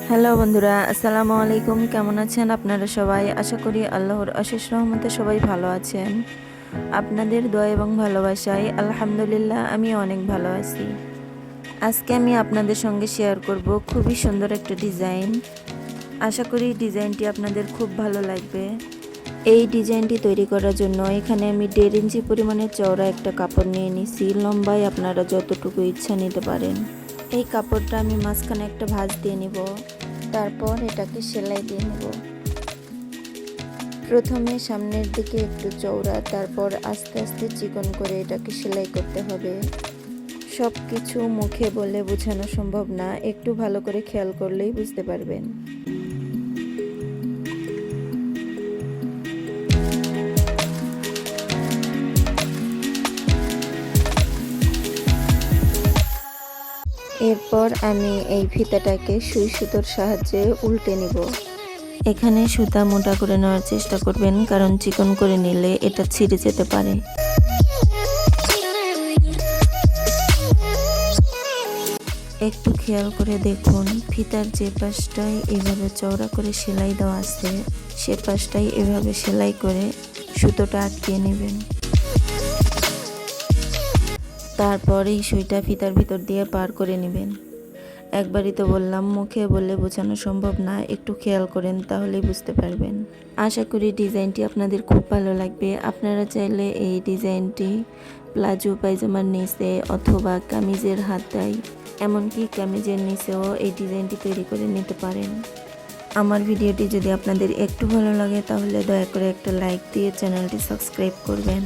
Hello বন্ধুরা, আসসালামু আলাইকুম। কেমন আছেন আপনারা সবাই? আশা করি আল্লাহর অশেষ রহমতে সবাই ভালো আছেন। আপনাদের দোয়া এবং ভালোবাসায় আলহামদুলিল্লাহ আমি অনেক ভালো আছি। আজকে আমি আপনাদের সঙ্গে শেয়ার করব খুবই সুন্দর একটা ডিজাইন। আশা করি ডিজাইনটি আপনাদের খুব ভালো লাগবে। এই ডিজাইনটি তৈরি করার জন্য এখানে আমি 1.5 ইঞ্চি পরিমাণের চওড়া একটা কাপড় নিয়ে নিছি। লম্বায় আপনারা যতটুকু ইচ্ছা নিতে পারেন। এই কাপড়টা আমি মাঝখানে একটা ভাঁজ দিয়ে নিব। তারপর এটাকে সেলাই দিয়ে নেব। প্রথমে সামনের দিকে একটু চওড়া, তারপর আস্তে আস্তে চিকন করে এটাকে সেলাই করতে হবে। সব কিছু মুখে বলে বোঝানো সম্ভব না, একটু ভালো করে খেয়াল করলেই বুঝতে পারবেন। এরপর আমি এই ফিতাটাকে সুই সুতোর সাহায্যে উল্টে নিব। এখানে সুতা মোটা করে নেওয়ার চেষ্টা করবেন, কারণ চিকন করে নিলে এটা ছিঁড়ে যেতে পারে। একটু খেয়াল করে দেখুন, ফিতার যে পাশটায় এভাবে চওড়া করে সেলাই দেওয়া আছে সে পাশটাই এভাবে সেলাই করে সুতোটা আটকিয়ে নেবেন। তারপর এই সুইটা ফিতার ভিতর দিয়ে পার করে নেবেন। একবারই তো বললাম, মুখে বললে বোঝানো সম্ভব না, একটু খেয়াল করেন তাহলেই বুঝতে পারবেন। আশা করি ডিজাইনটি আপনাদের খুব ভালো লাগবে। আপনারা চাইলে এই ডিজাইনটি প্লাজো পায়জামার নিচে অথবা কামিজের হাতায়, এমনকি কামিজের নিচেও এই ডিজাইনটি তৈরি করে নিতে পারেন। আমার ভিডিওটি যদি আপনাদের একটু ভালো লাগে তাহলে দয়া করে একটা লাইক দিয়ে চ্যানেলটি সাবস্ক্রাইব করবেন।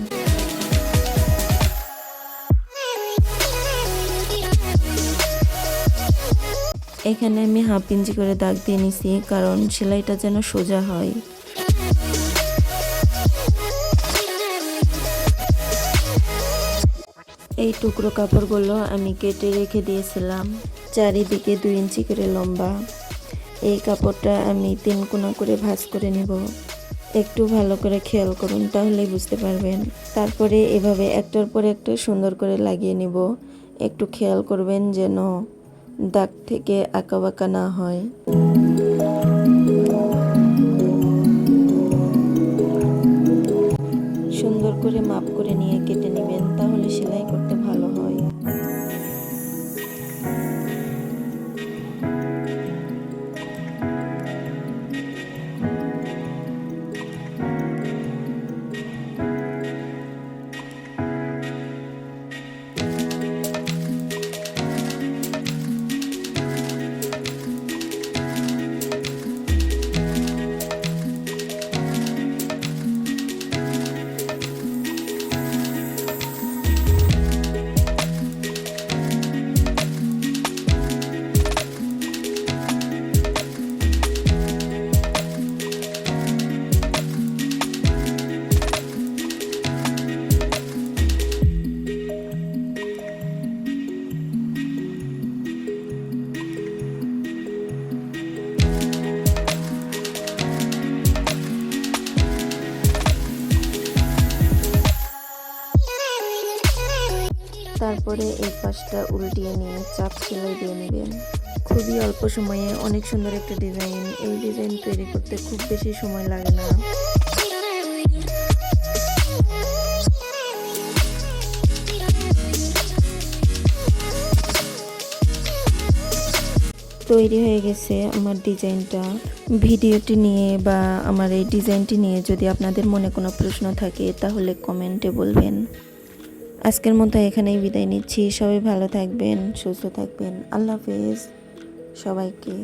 এখানে আমি 1/2 ইঞ্চি করে দাগ দিয়ে নিছি, কারণ সেলাইটা যেন সোজা হয়। এই টুকরো কাপড়গুলো আমি কেটে রেখে দিয়েছিলাম। চারিদিকে 2 ইঞ্চি করে লম্বা। এই কাপড়টা আমি 3 কোনা করে ভাঁজ করে নিব। একটু ভালো করে খেয়াল করুন তাহলেই বুঝতে পারবেন। তারপরে এভাবে একটার পর একটা সুন্দর করে লাগিয়ে নিব। একটু খেয়াল করবেন যেন দাগ থেকে আঁকাবাঁকা না হয়। সুন্দর করে মাপ করে নিয়ে কেটে নেবেন, তাহলে সেলাই করতে ভালো হয়। তারপরে এই পাশটা উল্টিয়ে নিয়ে চাপ সেলাই দিয়ে নেবেন। খুবই অল্প সময়ে অনেক সুন্দর একটা ডিজাইন। এই ডিজাইন তৈরি করতে খুব বেশি সময় লাগে না। তৈরি হয়ে গেছে আমার ডিজাইনটা। ভিডিওটি নিয়ে বা আমার এই ডিজাইনটি নিয়ে যদি আপনাদের মনে কোনো প্রশ্ন থাকে তাহলে কমেন্টে বলবেন। আজকের মতো এখানেই বিদায় নিচ্ছি। সবাই ভালো থাকবেন, সুস্থ থাকবেন। আল্লাহ হাফেজ সবাইকে।